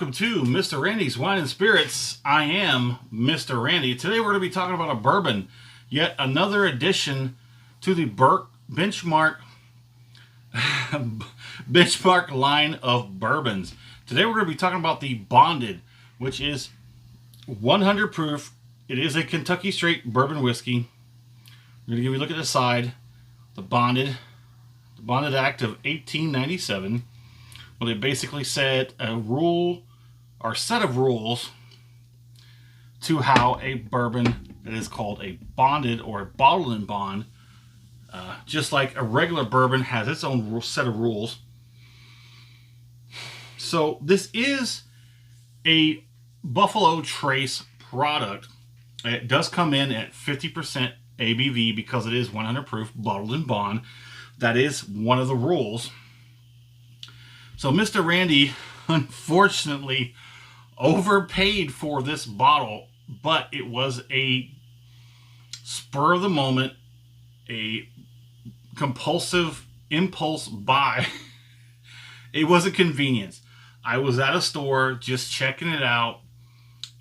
welcome to Mr. Randy's Wine and Spirits. I am Mr. Randy. Today we're going to be talking about a bourbon, yet another addition to the benchmark line of bourbons. Today we're going to be talking about the Bonded, which is 100 proof. It is a Kentucky straight bourbon whiskey. We're going to give you a look at the side. The Bonded Act of 1897. Well, they basically set a rule or set of rules to how a bourbon that is called a bonded or a bottled in bond, just like a regular bourbon has its own set of rules. So this is a Buffalo Trace product. It does come in at 50% ABV because it is 100 proof, bottled in bond. That is one of the rules. So Mr. Randy unfortunately overpaid for this bottle, but it was a spur of the moment, a compulsive impulse buy. It was a convenience. I was at a store just checking it out,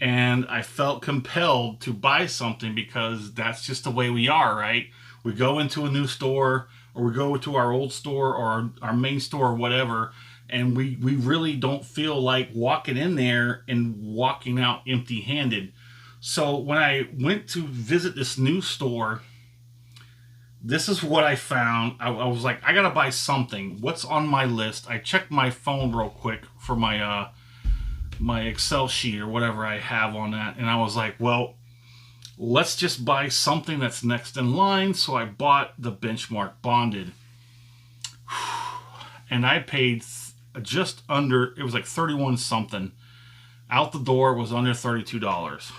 and I felt compelled to buy something because that's just the way we are, right? We go into a new store, or we go to our old store or our main store or whatever, and we really don't feel like walking in there and walking out empty-handed. So when I went to visit this new store, this is what I found. I was like, I gotta buy something. What's on my list? I checked my phone real quick for my my Excel sheet or whatever I have on that, and I was like, well, let's just buy something that's next in line. So I bought the Benchmark Bonded, and I paid just under, it was like 31 something. Out the door was under $32.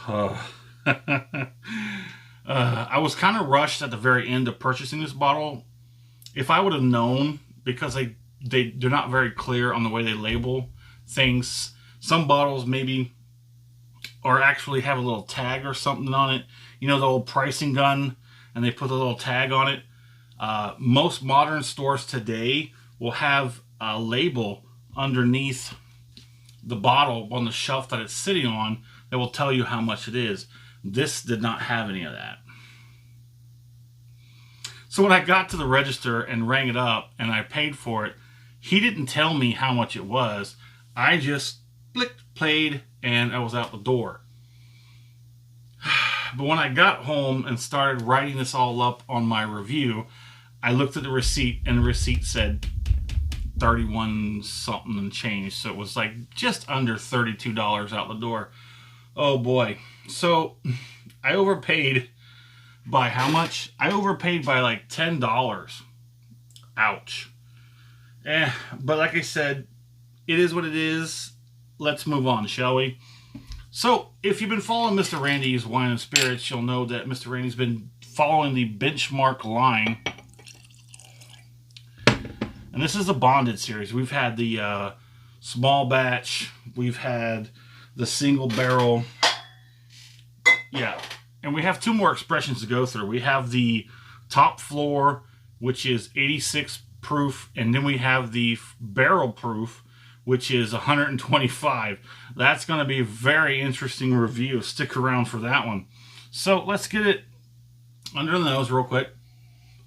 I was kind of rushed at the very end of purchasing this bottle. If I would have known, because they're not very clear on the way they label things. Some bottles maybe or actually have a little tag or something on it. You know, the old pricing gun, and they put a little tag on it. Most modern stores today will have a label underneath the bottle on the shelf that it's sitting on that will tell you how much it is. This did not have any of that. So when I got to the register and rang it up and I paid for it, he didn't tell me how much it was. I just played, and I was out the door. But when I got home and started writing this all up on my review, I looked at the receipt, and the receipt said 31 something and change. So it was like just under $32 out the door. Oh boy. So I overpaid by how much? I overpaid by like $10. Ouch. But like I said, it is what it is. Let's move on, shall we? So if you've been following Mr. Randy's Wine and Spirits, you'll know that Mr. Randy's been following the Benchmark line. And this is the Bonded series. We've had the small batch. We've had the single barrel. Yeah. And we have two more expressions to go through. We have the top floor, which is 86 proof. And then we have the barrel proof, which is 125. That's going to be a very interesting review. Stick around for that one. So let's get it under the nose real quick.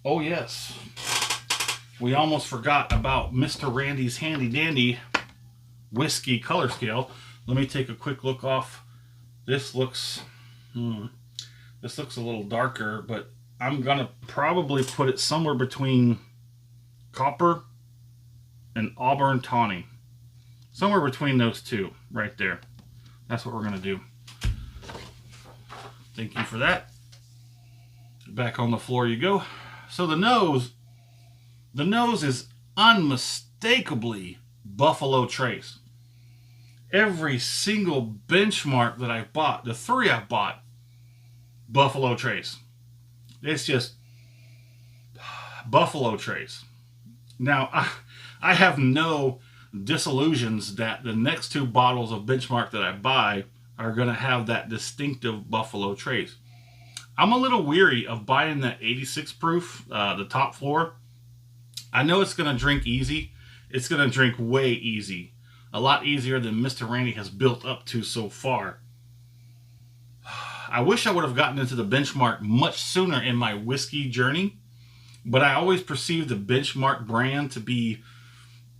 Oh, yes. We almost forgot about Mr. Randy's handy dandy whiskey color scale. Let me take a quick look off. This looks a little darker, but I'm gonna probably put it somewhere between copper and auburn tawny. Somewhere between those two, right there. That's what we're gonna do. Thank you for that. Back on the floor you go. So the nose is unmistakably Buffalo Trace. Every single Benchmark that I bought, the three I bought, Buffalo Trace. It's just Buffalo Trace. Now, I have no disillusions that the next two bottles of Benchmark that I buy are going to have that distinctive Buffalo Trace. I'm a little weary of buying that 86 proof, the top floor. I know it's going to drink easy. It's going to drink way easy. a lot easier than Mr. Randy has built up to so far. I wish I would have gotten into the Benchmark much sooner in my whiskey journey, but I always perceived the Benchmark brand to be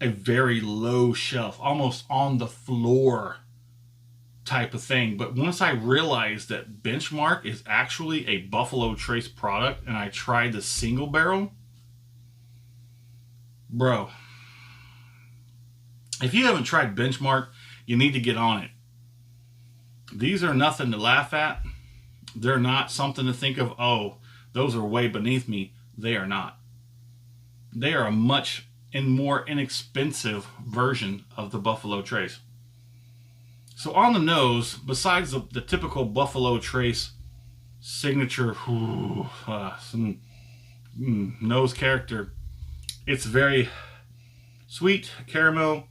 a very low shelf, almost on the floor type of thing. But once I realized that Benchmark is actually a Buffalo Trace product, and I tried the single barrel, bro, if you haven't tried Benchmark, you need to get on it. These are nothing to laugh at. They're not something to think of, oh, those are way beneath me. They are not. They are a much and more inexpensive version of the Buffalo Trace. So on the nose, besides the typical Buffalo Trace signature nose character, it's very sweet, caramel,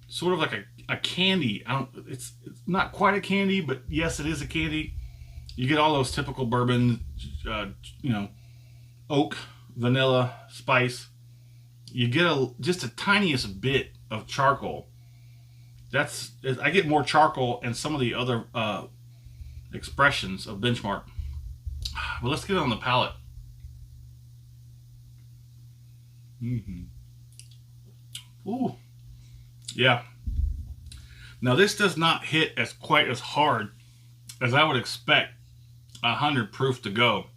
sort of like a candy. It's not quite a candy, but yes, it is a candy. You get all those typical bourbon, oak, vanilla, spice. You get just a tiniest bit of charcoal. I get more charcoal and some of the other expressions of Benchmark. But let's get it on the palate. Ooh, yeah. Now this does not hit quite as hard as I would expect 100 proof to go,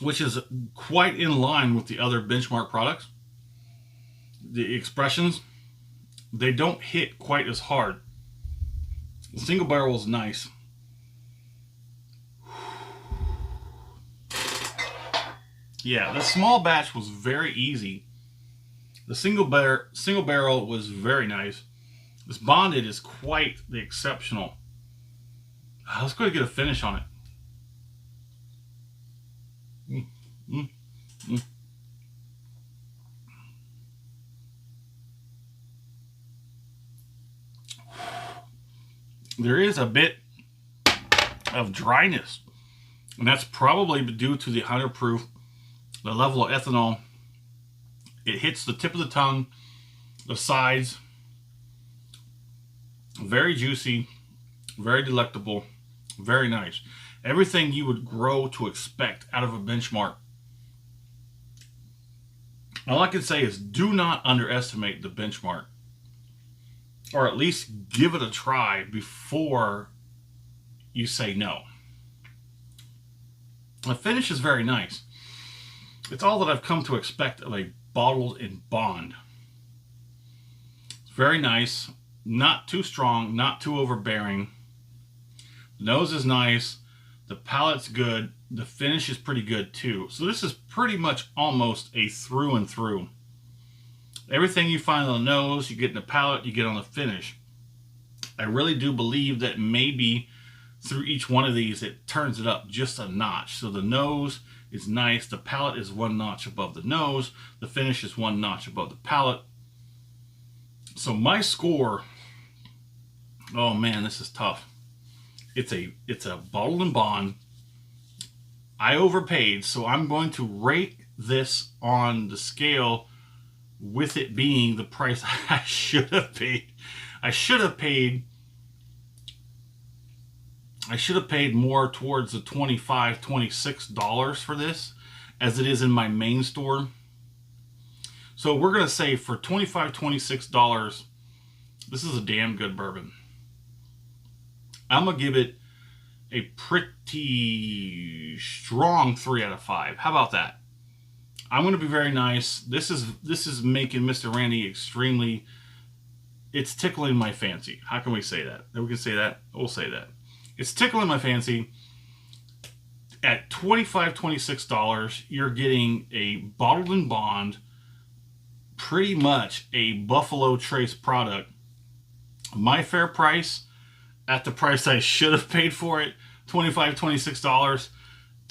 which is quite in line with the other Benchmark products. The expressions, they don't hit quite as hard. The single barrel is nice. Yeah, the small batch was very easy. The single barrel was very nice. This bonded is quite the exceptional. Let's go ahead and get a finish on it. There is a bit of dryness, and that's probably due to the 100 proof, the level of ethanol. It hits the tip of the tongue, the sides. Very juicy, very delectable, very nice. Everything you would grow to expect out of a Benchmark. All I can say is do not underestimate the Benchmark, or at least give it a try before you say no. The finish is very nice. It's all that I've come to expect of a bottled in bond. It's very nice, not too strong, not too overbearing. The nose is nice, the palate's good, the finish is pretty good too. So this is pretty much almost a through and through. Everything you find on the nose, you get in the palate, you get on the finish. I really do believe that maybe through each one of these, it turns it up just a notch. So the nose is nice, the palate is one notch above the nose, the finish is one notch above the palate. So my score, oh man, this is tough. It's a bottled in bond. I overpaid, so I'm going to rate this on the scale with it being the price I should have paid. I should have paid more towards the $25, $26 for this, as it is in my main store. So we're going to say for $25, $26, this is a damn good bourbon. I'm going to give it a pretty strong 3 out of 5. How about that? I'm going to be very nice. This is making Mr. Randy extremely, it's tickling my fancy. How can we say that? We can say that. We'll say that. It's tickling my fancy. At $25, $26, you're getting a bottled in bond, pretty much a Buffalo Trace product. My fair price, at the price I should have paid for it, $25, $26.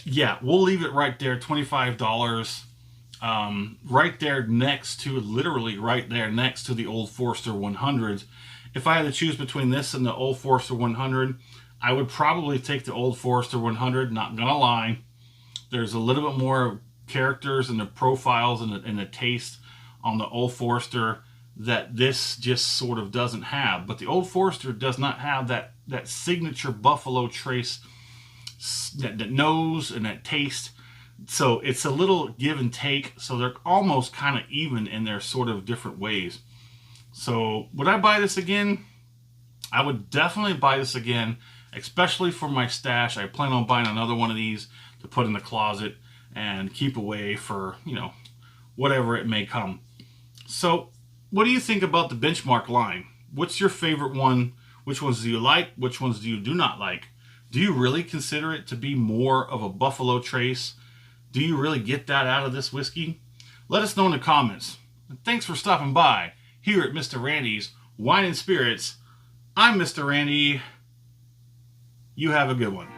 Yeah, we'll leave it right there, $25. Right there next to, literally right there next to the Old Forester 100s. If I had to choose between this and the Old Forester 100, I would probably take the Old Forester 100, not gonna lie. There's a little bit more characters and the profiles and the taste on the Old Forester that this just sort of doesn't have. But the Old Forester does not have that signature Buffalo Trace, that nose and that taste. So it's a little give and take. So they're almost kind of even in their sort of different ways. So would I buy this again? I would definitely buy this again, especially for my stash. I plan on buying another one of these to put in the closet and keep away for, you know, whatever it may come. So what do you think about the Benchmark line? What's your favorite one? Which ones do you like? Which ones do you do not like? Do you really consider it to be more of a Buffalo Trace? Do you really get that out of this whiskey? Let us know in the comments. And thanks for stopping by here at Mr. Randy's Wine and Spirits. I'm Mr. Randy. You have a good one.